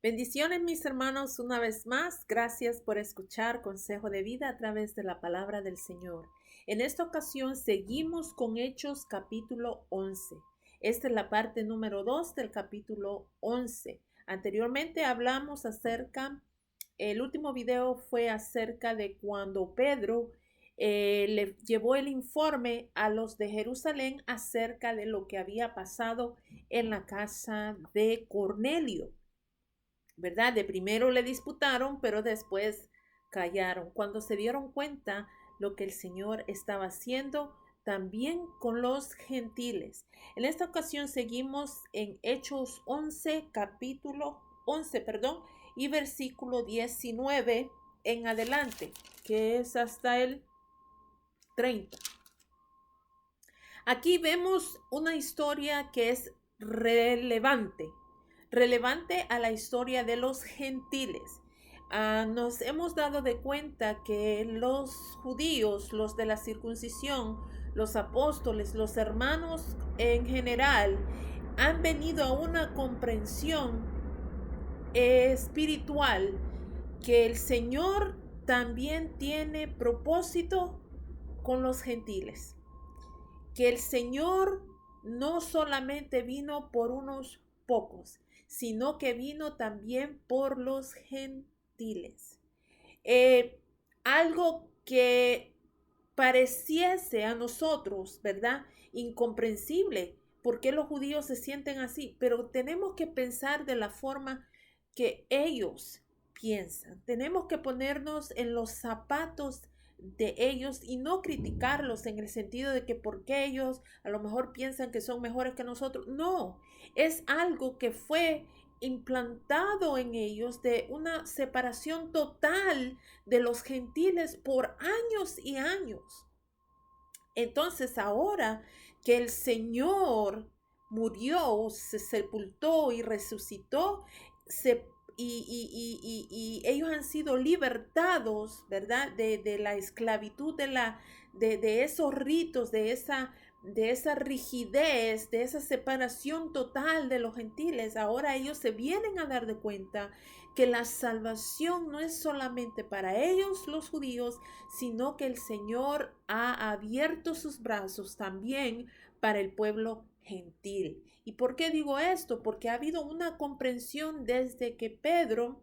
Bendiciones, mis hermanos, una vez más. Gracias por escuchar Consejo de Vida a través de la palabra del Señor. En esta ocasión seguimos con Hechos capítulo 11. Esta es la parte número 2 del capítulo 11. Anteriormente hablamos el último video fue acerca de cuando Pedro le llevó el informe a los de Jerusalén acerca de lo que había pasado en la casa de Cornelio. ¿Verdad? De primero le disputaron, pero después callaron. Cuando se dieron cuenta lo que el Señor estaba haciendo también con los gentiles. En esta ocasión seguimos en Hechos 11, capítulo 11, perdón, y versículo 19 en adelante, que es hasta el 30. Aquí vemos una historia que es relevante a la historia de los gentiles. Nos hemos dado de cuenta que los judíos, los de la circuncisión, los apóstoles, los hermanos en general, han venido a una comprensión espiritual que el Señor también tiene propósito con los gentiles, que el Señor no solamente vino por unos pocos, sino que vino también por los gentiles. Algo que pareciese a nosotros, ¿verdad? Incomprensible. ¿Por qué los judíos se sienten así? Pero tenemos que pensar de la forma que ellos piensan. Tenemos que ponernos en los zapatos de ellos y no criticarlos en el sentido de que porque ellos a lo mejor piensan que son mejores que nosotros. No, es algo que fue implantado en ellos de una separación total de los gentiles por años y años. Entonces ahora que el Señor murió, se sepultó y resucitó, se y ellos han sido libertados, ¿verdad? De la esclavitud, de esos ritos, de esa rigidez, de esa separación total de los gentiles. Ahora ellos se vienen a dar de cuenta que la salvación no es solamente para ellos, los judíos, sino que el Señor ha abierto sus brazos también para el pueblo gentil. ¿Y por qué digo esto? Porque ha habido una comprensión desde que Pedro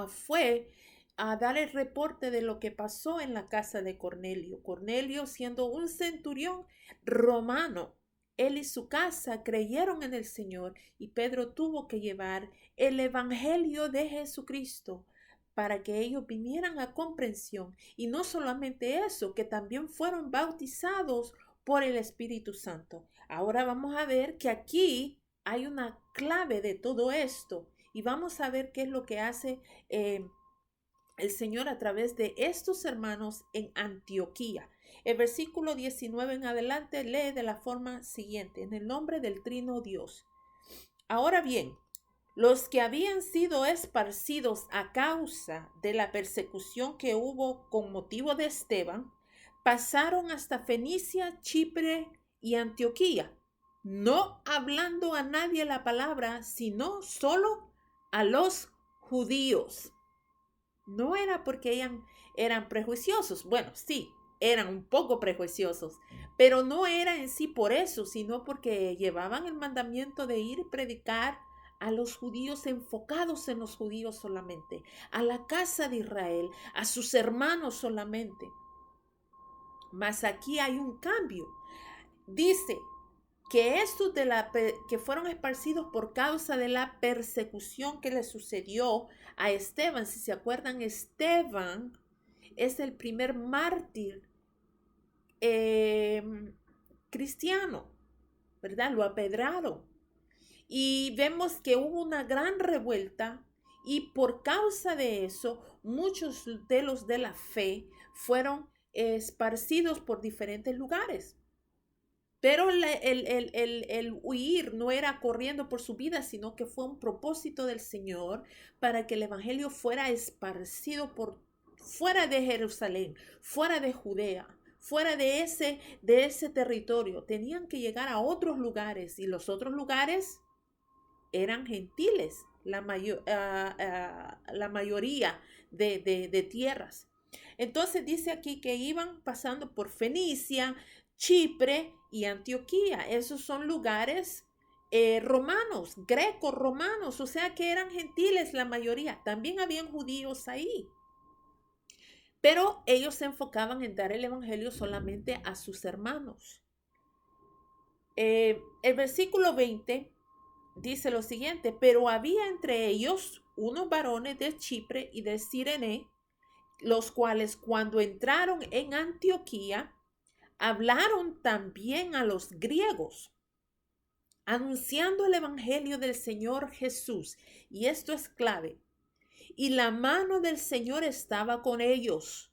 fue a dar el reporte de lo que pasó en la casa de Cornelio. Cornelio siendo un centurión romano. Él y su casa creyeron en el Señor y Pedro tuvo que llevar el Evangelio de Jesucristo para que ellos vinieran a comprensión. Y no solamente eso, que también fueron bautizados por el Espíritu Santo. Ahora vamos a ver que aquí hay una clave de todo esto y vamos a ver qué es lo que hace el Señor a través de estos hermanos en Antioquía. El versículo 19 en adelante lee de la forma siguiente: en el nombre del Trino Dios. Ahora bien, los que habían sido esparcidos a causa de la persecución que hubo con motivo de Esteban, pasaron hasta Fenicia, Chipre y Antioquía, no hablando a nadie la palabra, sino solo a los judíos. No era porque eran prejuiciosos. Bueno, sí, eran un poco prejuiciosos, pero no era en sí por eso, sino porque llevaban el mandamiento de ir y predicar a los judíos, enfocados en los judíos solamente, a la casa de Israel, a sus hermanos solamente. Mas aquí hay un cambio. Dice que estos que fueron esparcidos por causa de la persecución que le sucedió a Esteban. Si se acuerdan, Esteban es el primer mártir cristiano, ¿verdad? Lo apedraron. Y vemos que hubo una gran revuelta y por causa de eso muchos de los de la fe fueron esparcidos por diferentes lugares. Pero el huir no era corriendo por su vida, sino que fue un propósito del Señor para que el Evangelio fuera esparcido por fuera de Jerusalén, fuera de Judea, fuera de ese territorio. Tenían que llegar a otros lugares y los otros lugares eran gentiles, la mayoría de tierras. Entonces dice aquí que iban pasando por Fenicia, Chipre y Antioquía. Esos son lugares romanos, grecos, romanos, o sea que eran gentiles la mayoría. También habían judíos ahí. Pero ellos se enfocaban en dar el evangelio solamente a sus hermanos. El versículo 20 dice lo siguiente: pero había entre ellos unos varones de Chipre y de Cirene, los cuales cuando entraron en Antioquía, hablaron también a los griegos, anunciando el evangelio del Señor Jesús. Y esto es clave. Y la mano del Señor estaba con ellos,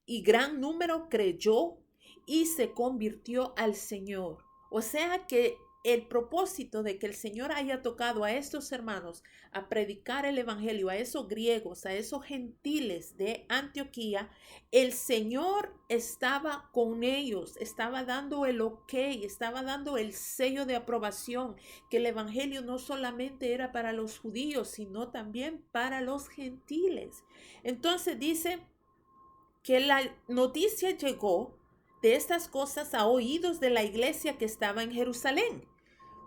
y gran número creyó y se convirtió al Señor. O sea que el propósito de que el Señor haya tocado a estos hermanos a predicar el evangelio, a esos griegos, a esos gentiles de Antioquía, el Señor estaba con ellos, estaba dando el ok, estaba dando el sello de aprobación, que el evangelio no solamente era para los judíos, sino también para los gentiles. Entonces dice que la noticia llegó de estas cosas a oídos de la iglesia que estaba en Jerusalén.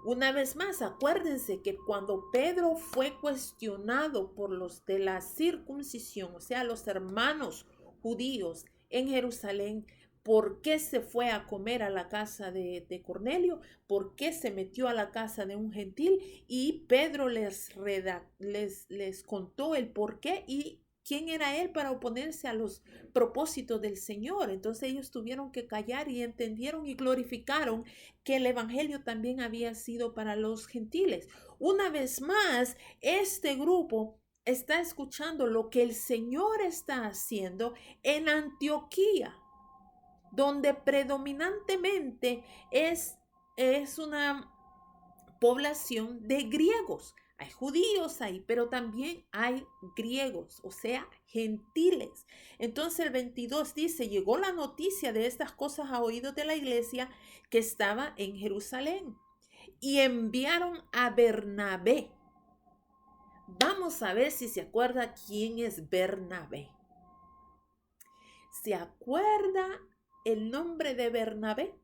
Una vez más, acuérdense que cuando Pedro fue cuestionado por los de la circuncisión, o sea, los hermanos judíos en Jerusalén, ¿por qué se fue a comer a la casa de Cornelio? ¿Por qué se metió a la casa de un gentil? Y Pedro les contó el por qué y quién era él para oponerse a los propósitos del Señor. Entonces ellos tuvieron que callar y entendieron y glorificaron que el evangelio también había sido para los gentiles. Una vez más, este grupo está escuchando lo que el Señor está haciendo en Antioquía, donde predominantemente es una población de griegos. Hay judíos ahí, pero también hay griegos, o sea, gentiles. Entonces el 22 dice: llegó la noticia de estas cosas a oídos de la iglesia que estaba en Jerusalén, y enviaron a Bernabé. Vamos a ver si se acuerda quién es Bernabé. ¿Se acuerda el nombre de Bernabé?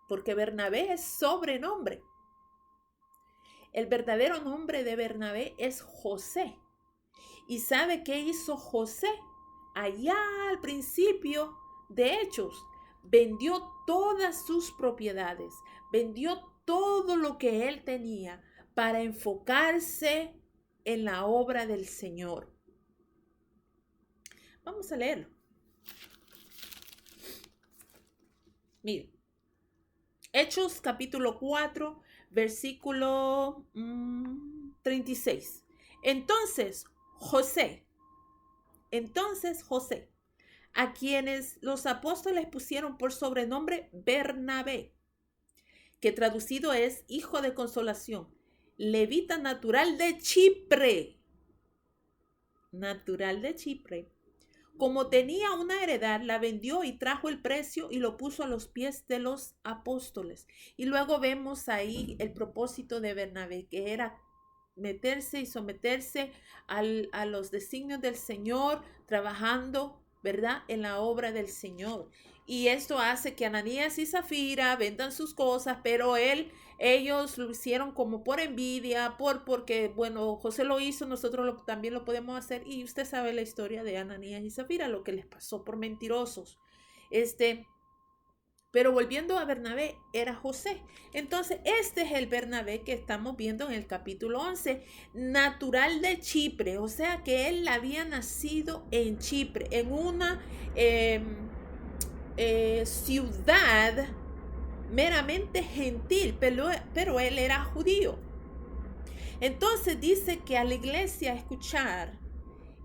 Porque Bernabé es sobrenombre. El verdadero nombre de Bernabé es José. ¿Y sabe qué hizo José? Allá al principio de Hechos, vendió todas sus propiedades, vendió todo lo que él tenía para enfocarse en la obra del Señor. Vamos a leerlo. Miren, Hechos capítulo 4, versículo 36. Entonces José, a quienes los apóstoles pusieron por sobrenombre Bernabé, que traducido es hijo de consolación, levita natural de Chipre, como tenía una heredad, la vendió y trajo el precio y lo puso a los pies de los apóstoles. Y luego vemos ahí el propósito de Bernabé, que era meterse y someterse a los designios del Señor, trabajando, ¿verdad?, en la obra del Señor. Y esto hace que Ananías y Zafira vendan sus cosas, pero ellos lo hicieron como por envidia, porque, bueno, José lo hizo, nosotros también lo podemos hacer. Y usted sabe la historia de Ananías y Zafira, lo que les pasó por mentirosos. Pero volviendo a Bernabé, era José. Entonces, este es el Bernabé que estamos viendo en el capítulo 11, natural de Chipre, o sea que él había nacido en Chipre, en una ciudad meramente gentil, pero él era judío. Entonces dice que a la iglesia escuchar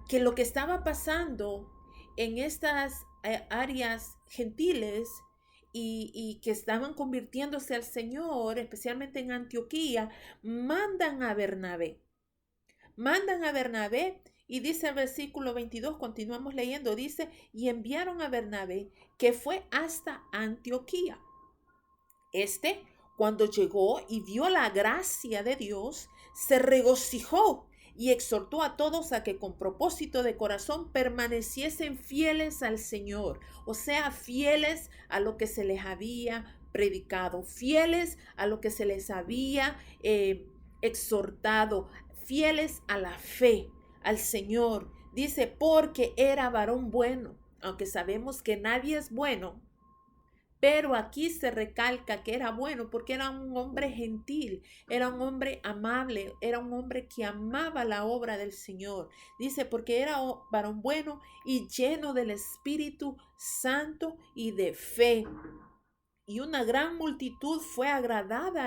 que lo que estaba pasando en estas áreas gentiles y que estaban convirtiéndose al Señor, especialmente en Antioquía, mandan a Bernabé. Y dice el versículo 22, continuamos leyendo, dice: y enviaron a Bernabé, que fue hasta Antioquía. Cuando llegó y vio la gracia de Dios, se regocijó y exhortó a todos a que con propósito de corazón permaneciesen fieles al Señor, o sea, fieles a lo que se les había predicado, fieles a lo que se les había exhortado, fieles a la fe, al Señor. Dice, porque era varón bueno, aunque sabemos que nadie es bueno, pero aquí se recalca que era bueno porque era un hombre gentil, era un hombre amable, era un hombre que amaba la obra del Señor. Dice, porque era varón bueno y lleno del Espíritu Santo y de fe. Y una gran multitud fue agregada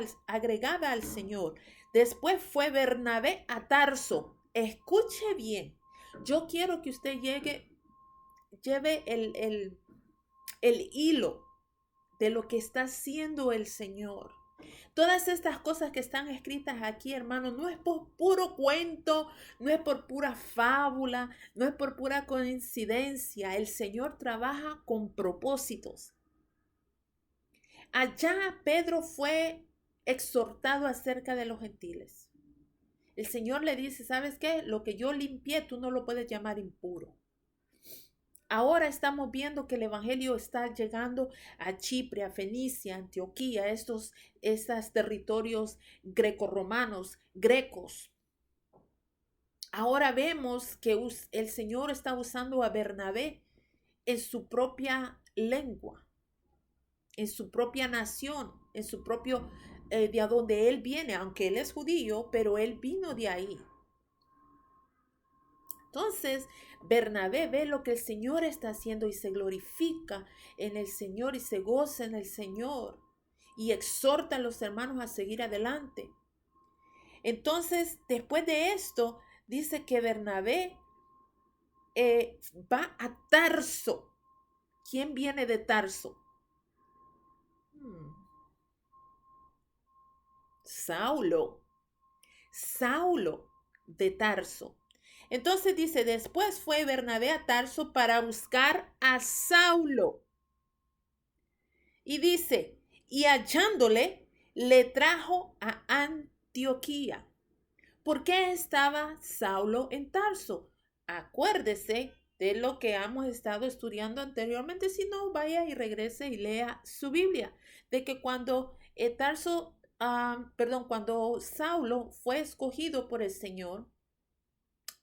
al Señor. Después fue Bernabé a Tarso. Escuche bien. Yo quiero que usted lleve el hilo de lo que está haciendo el Señor. Todas estas cosas que están escritas aquí, hermano, no es por puro cuento, no es por pura fábula, no es por pura coincidencia. El Señor trabaja con propósitos. Allá Pedro fue exhortado acerca de los gentiles. El Señor le dice, ¿sabes qué? Lo que yo limpié, tú no lo puedes llamar impuro. Ahora estamos viendo que el evangelio está llegando a Chipre, a Fenicia, Antioquía, estos territorios grecorromanos, grecos. Ahora vemos que el Señor está usando a Bernabé en su propia lengua, en su propia nación, en su propio, de donde él viene, aunque él es judío, pero él vino de ahí. Entonces, Bernabé ve lo que el Señor está haciendo y se glorifica en el Señor y se goza en el Señor y exhorta a los hermanos a seguir adelante. Entonces, después de esto, dice que Bernabé va a Tarso. ¿Quién viene de Tarso? Saulo de Tarso. Entonces dice, después fue Bernabé a Tarso para buscar a Saulo. Y dice, y hallándole, le trajo a Antioquía. ¿Por qué estaba Saulo en Tarso? Acuérdese de lo que hemos estado estudiando anteriormente. Si no, vaya y regrese y lea su Biblia. De que cuando cuando Saulo fue escogido por el Señor,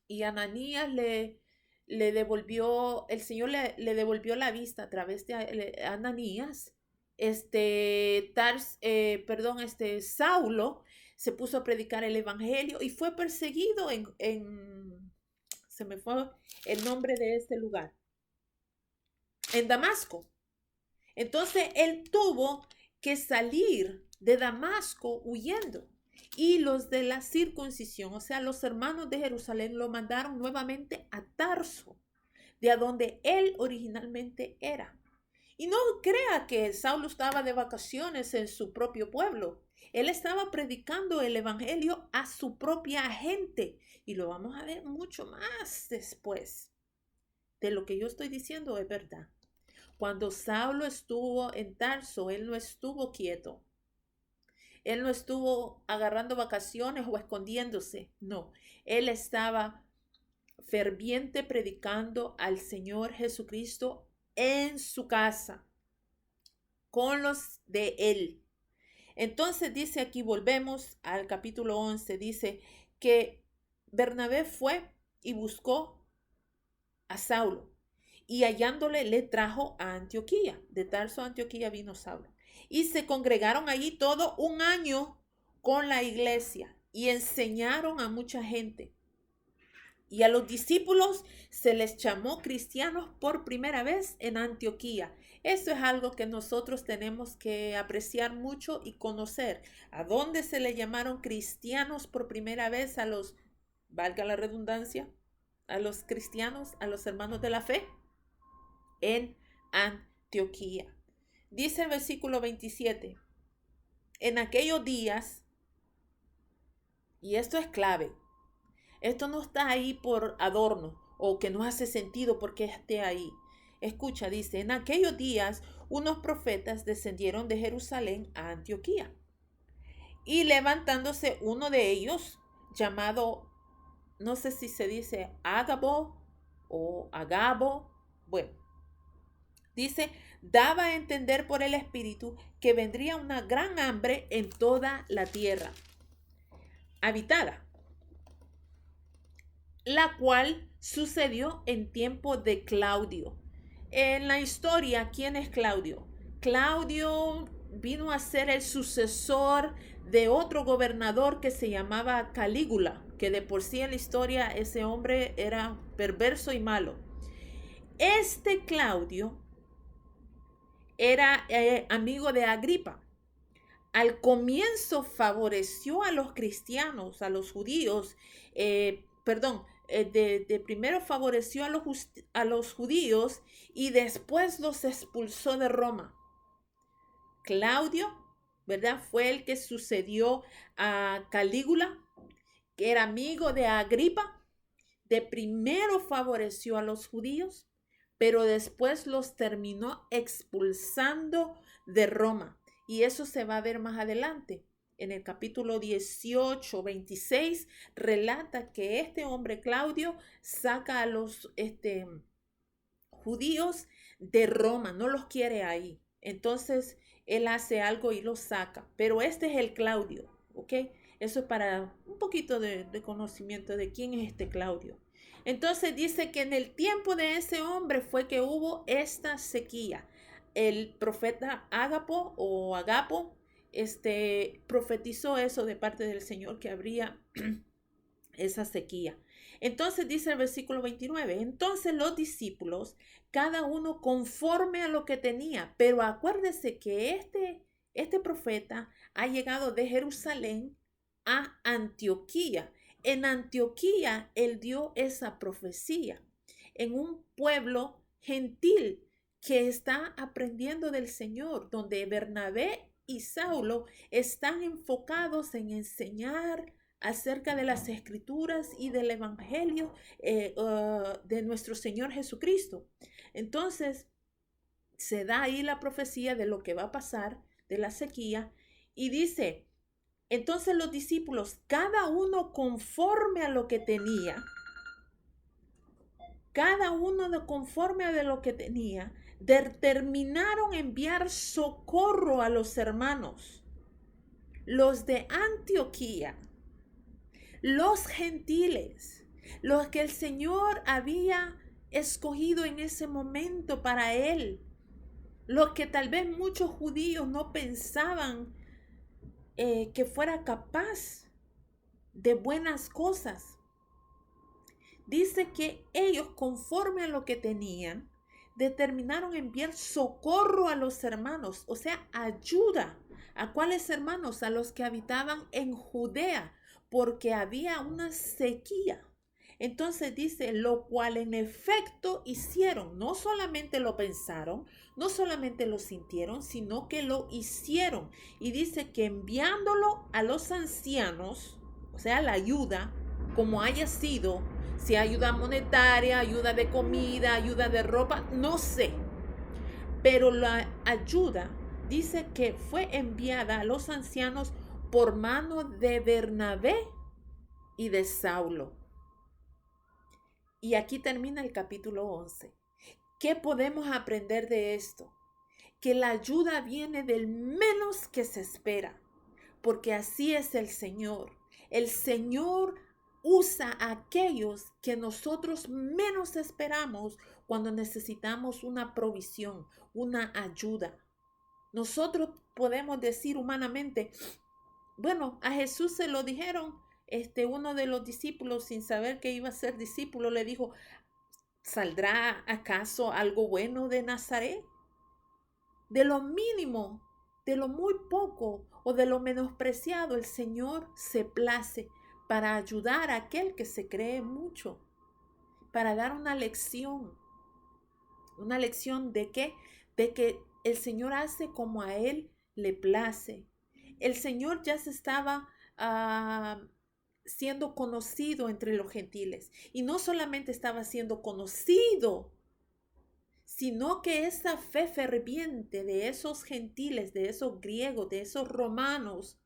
y Ananías le devolvió, el Señor le devolvió la vista a través de Ananías. Saulo se puso a predicar el evangelio y fue perseguido se me fue el nombre de este lugar, en Damasco. Entonces él tuvo que salir de Damasco huyendo. Y los de la circuncisión, o sea, los hermanos de Jerusalén, lo mandaron nuevamente a Tarso, de a donde él originalmente era. Y no crea que Saulo estaba de vacaciones en su propio pueblo. Él estaba predicando el evangelio a su propia gente. Y lo vamos a ver mucho más después. De lo que yo estoy diciendo es verdad. Cuando Saulo estuvo en Tarso, él no estuvo quieto. Él no estuvo agarrando vacaciones o escondiéndose. No, él estaba ferviente predicando al Señor Jesucristo en su casa, con los de él. Entonces dice aquí, volvemos al capítulo 11, dice que Bernabé fue y buscó a Saulo y hallándole le trajo a Antioquía. De Tarso a Antioquía vino Saulo. Y se congregaron allí todo un año con la iglesia y enseñaron a mucha gente. Y a los discípulos se les llamó cristianos por primera vez en Antioquía. Esto es algo que nosotros tenemos que apreciar mucho y conocer. ¿A dónde se le llamaron cristianos por primera vez a los, valga la redundancia, a los cristianos, a los hermanos de la fe? En Antioquía. Dice el versículo 27, en aquellos días, y esto es clave, esto no está ahí por adorno o que no hace sentido porque esté ahí. Escucha, dice, en aquellos días unos profetas descendieron de Jerusalén a Antioquía. Y levantándose uno de ellos, llamado, no sé si se dice Ágabo o Agabo, bueno, dice, daba a entender por el Espíritu que vendría una gran hambre en toda la tierra habitada, la cual sucedió en tiempo de Claudio. En la historia, ¿quién es Claudio? Claudio vino a ser el sucesor de otro gobernador que se llamaba Calígula, que de por sí en la historia ese hombre era perverso y malo. Este Claudio era amigo de Agripa. Al comienzo favoreció a los cristianos, a los judíos, de primero favoreció a los judíos y después los expulsó de Roma. Claudio, ¿verdad? Fue el que sucedió a Calígula, que era amigo de Agripa. De primero favoreció a los judíos, pero después los terminó expulsando de Roma. Y eso se va a ver más adelante. En el capítulo 18, 26, relata que este hombre Claudio saca a los judíos de Roma, no los quiere ahí. Entonces, él hace algo y los saca. Pero este es el Claudio, ¿ok? Eso es para un poquito de conocimiento de quién es este Claudio. Entonces dice que en el tiempo de ese hombre fue que hubo esta sequía. El profeta Agapo o Agapo profetizó eso de parte del Señor, que habría esa sequía. Entonces dice el versículo 29, entonces los discípulos, cada uno conforme a lo que tenía, pero acuérdese que este profeta ha llegado de Jerusalén a Antioquía. En Antioquía él dio esa profecía en un pueblo gentil que está aprendiendo del Señor, donde Bernabé y Saulo están enfocados en enseñar acerca de las escrituras y del evangelio de nuestro Señor Jesucristo. Entonces se da ahí la profecía de lo que va a pasar, de la sequía, y dice, entonces los discípulos, cada uno conforme a lo que tenía, conforme a lo que tenía, determinaron enviar socorro a los hermanos, los de Antioquía, los gentiles, los que el Señor había escogido en ese momento para él, los que tal vez muchos judíos no pensaban que fuera capaz de buenas cosas. Dice que ellos, conforme a lo que tenían, determinaron enviar socorro a los hermanos, o sea, ayuda. ¿A cuáles hermanos? A los que habitaban en Judea, porque había una sequía. Entonces dice, lo cual en efecto hicieron. No solamente lo pensaron, no solamente lo sintieron, sino que lo hicieron. Y dice que enviándolo a los ancianos, o sea, la ayuda, como haya sido, si ayuda monetaria, ayuda de comida, ayuda de ropa, no sé. Pero la ayuda dice que fue enviada a los ancianos por mano de Bernabé y de Saulo. Y aquí termina el capítulo 11. ¿Qué podemos aprender de esto? Que la ayuda viene del menos que se espera, porque así es el Señor. El Señor usa a aquellos que nosotros menos esperamos cuando necesitamos una provisión, una ayuda. Nosotros podemos decir humanamente, bueno, a Jesús se lo dijeron, uno de los discípulos, sin saber que iba a ser discípulo, le dijo, ¿saldrá acaso algo bueno de Nazaret? De lo mínimo, de lo muy poco o de lo menospreciado, el Señor se place para ayudar a aquel que se cree mucho, para dar una lección. ¿Una lección de qué? De que el Señor hace como a Él le place. El Señor ya se estaba siendo conocido entre los gentiles. Y no solamente estaba siendo conocido, sino que esa fe ferviente de esos gentiles, de esos griegos, de esos romanos,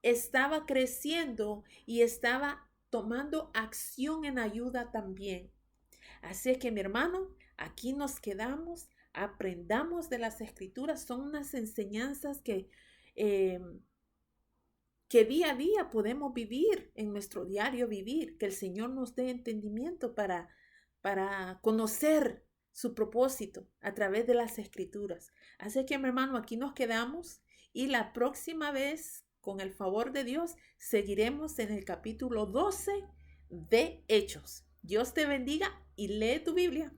estaba creciendo y estaba tomando acción en ayuda también. Así es que mi hermano, aquí nos quedamos, aprendamos de las escrituras, son unas enseñanzas eh, que día a día podemos vivir en nuestro diario vivir, que el Señor nos dé entendimiento para conocer su propósito a través de las escrituras. Así que mi hermano, aquí nos quedamos y la próxima vez, con el favor de Dios, seguiremos en el capítulo 12 de Hechos. Dios te bendiga y lee tu Biblia.